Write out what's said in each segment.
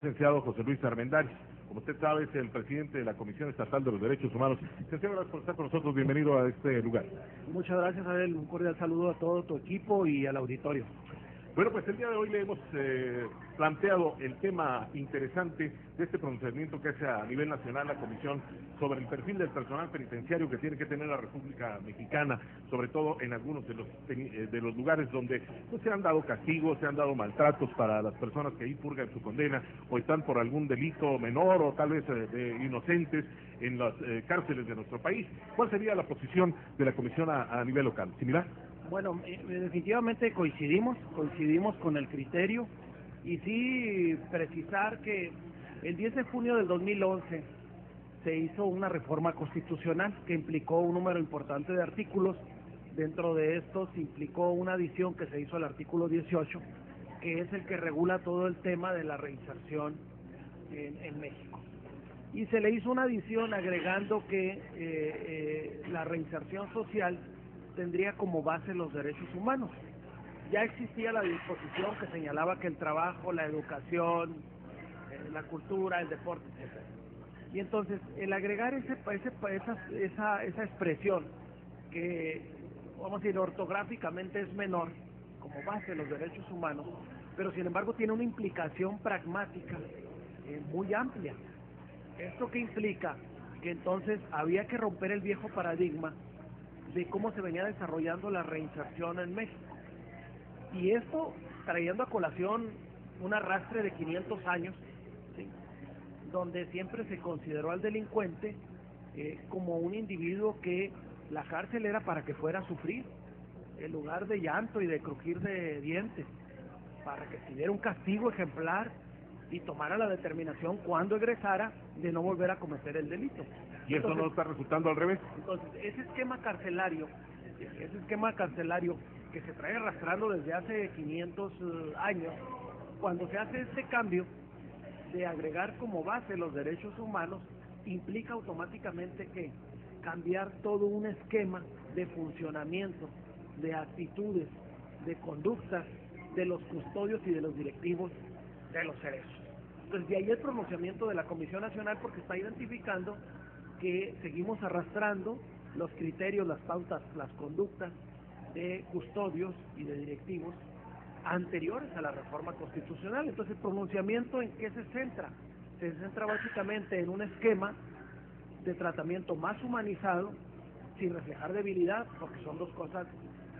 Licenciado José Luis Armendáriz, como usted sabe, es el presidente de la Comisión Estatal de los Derechos Humanos. Licenciado, gracias por estar con nosotros. Bienvenido a este lugar. Muchas gracias, Abel. Un cordial saludo a todo tu equipo y al auditorio. Bueno, pues el día de hoy le hemos planteado el tema interesante de este pronunciamiento que hace a nivel nacional la Comisión sobre el perfil del personal penitenciario que tiene que tener la República Mexicana, sobre todo en algunos de los lugares donde pues, se han dado castigos, se han dado maltratos para las personas que ahí purgan su condena o están por algún delito menor o tal vez de inocentes en las cárceles de nuestro país. ¿Cuál sería la posición de la Comisión a nivel local? ¿Similar? Bueno, definitivamente coincidimos con el criterio y sí precisar que el 10 de junio del 2011 se hizo una reforma constitucional que implicó un número importante de artículos. Dentro de estos implicó una adición que se hizo al artículo 18, que es el que regula todo el tema de la reinserción en México. Y se le hizo una adición agregando que la reinserción social tendría como base los derechos humanos. Ya existía la disposición que señalaba que el trabajo, la educación, la cultura, el deporte, etc. Y entonces, el agregar esa expresión que, vamos a decir, ortográficamente es menor, como base de los derechos humanos, pero sin embargo tiene una implicación pragmática muy amplia. ¿Esto qué implica? Que entonces había que romper el viejo paradigma de cómo se venía desarrollando la reinserción en México. Y esto trayendo a colación un arrastre de 500 años, ¿sí?, donde siempre se consideró al delincuente como un individuo que la cárcel era para que fuera a sufrir, en lugar de llanto y de crujir de dientes, para que se diera un castigo ejemplar y tomara la determinación cuando egresara de no volver a cometer el delito. ¿Y eso no está resultando al revés? Entonces, ese esquema carcelario que se trae arrastrando desde hace 500 años, cuando se hace este cambio de agregar como base los derechos humanos, implica automáticamente que cambiar todo un esquema de funcionamiento, de actitudes, de conductas de los custodios y de los directivos de los cerezos. Entonces, de ahí el pronunciamiento de la Comisión Nacional, porque está identificando que seguimos arrastrando los criterios, las pautas, las conductas de custodios y de directivos anteriores a la reforma constitucional. Entonces, el pronunciamiento, ¿en qué se centra? Se centra básicamente en un esquema de tratamiento más humanizado, sin reflejar debilidad, porque son dos cosas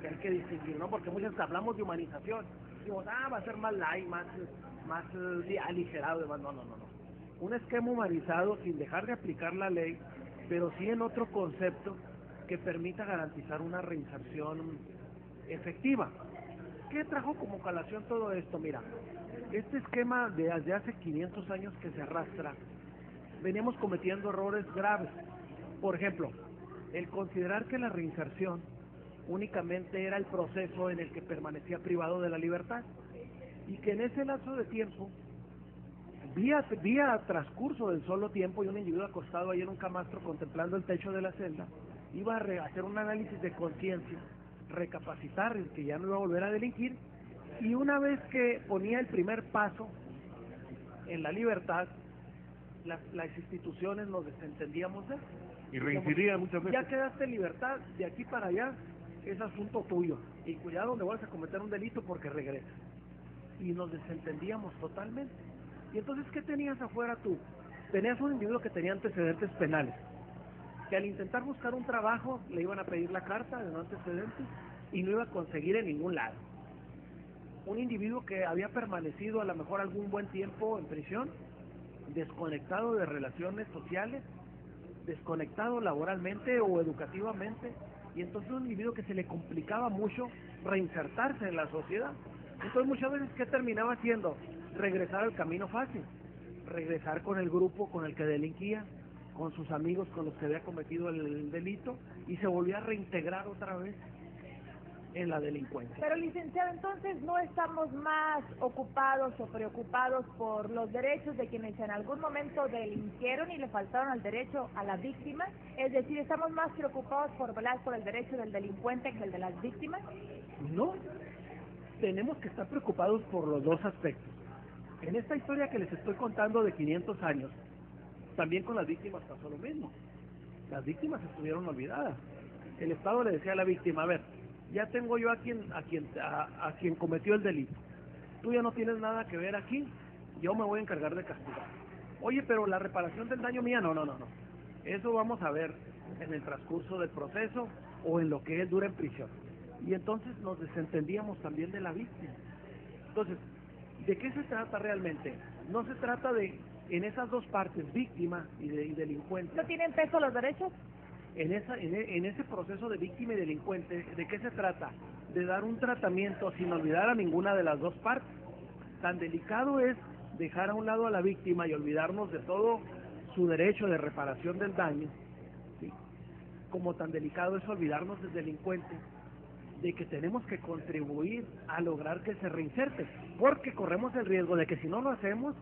que hay que distinguir, ¿no? Porque muchas veces hablamos de humanización, decimos, va a ser más light, más aligerado, demás. No. Un esquema humanizado sin dejar de aplicar la ley, pero sí en otro concepto que permita garantizar una reinserción efectiva. ¿Qué trajo como colación todo esto? Mira, este esquema desde hace 500 años que se arrastra, veníamos cometiendo errores graves. Por ejemplo, el considerar que la reinserción únicamente era el proceso en el que permanecía privado de la libertad y que en ese lapso de tiempo, vía transcurso del solo tiempo, y un individuo acostado ahí en un camastro contemplando el techo de la celda, iba a hacer un análisis de conciencia, recapacitar en que ya no iba a volver a delinquir, y una vez que ponía el primer paso en la libertad, las instituciones nos desentendíamos de él. Y reincidía muchas veces. Ya quedaste en libertad, de aquí para allá es asunto tuyo, y cuidado donde vas a cometer un delito porque regresas. Y nos desentendíamos totalmente. Y entonces, ¿qué tenías afuera tú? Tenías un individuo que tenía antecedentes penales, que al intentar buscar un trabajo le iban a pedir la carta de no antecedentes y no iba a conseguir en ningún lado. Un individuo que había permanecido a lo mejor algún buen tiempo en prisión, desconectado de relaciones sociales, desconectado laboralmente o educativamente, y entonces un individuo que se le complicaba mucho reinsertarse en la sociedad. Entonces muchas veces, ¿qué terminaba haciendo? Regresar al camino fácil, regresar con el grupo con el que delinquía, con sus amigos con los que había cometido el delito, y se volvía a reintegrar otra vez en la delincuencia. Pero, licenciado, entonces no estamos más ocupados o preocupados por los derechos de quienes en algún momento delinquieron y le faltaron al derecho a las víctimas, es decir, estamos más preocupados por velar por el derecho del delincuente que el de las víctimas. No, tenemos que estar preocupados por los dos aspectos. En esta historia que les estoy contando de 500 años, también con las víctimas pasó lo mismo. Las víctimas estuvieron olvidadas. El Estado le decía a la víctima, a ver, ya tengo yo a quien cometió el delito. Tú ya no tienes nada que ver aquí, yo me voy a encargar de castigar. Oye, pero la reparación del daño mía, no. Eso vamos a ver en el transcurso del proceso o en lo que él dura en prisión. Y entonces nos desentendíamos también de la víctima. Entonces, ¿de qué se trata realmente? No se trata de, en esas dos partes, víctima y delincuente. ¿No tienen peso los derechos? En ese proceso de víctima y delincuente, ¿de qué se trata? De dar un tratamiento sin olvidar a ninguna de las dos partes. Tan delicado es dejar a un lado a la víctima y olvidarnos de todo su derecho de reparación del daño, ¿sí? Como tan delicado es olvidarnos del delincuente, de que tenemos que contribuir a lograr que se reinserte, porque corremos el riesgo de que si no lo hacemos,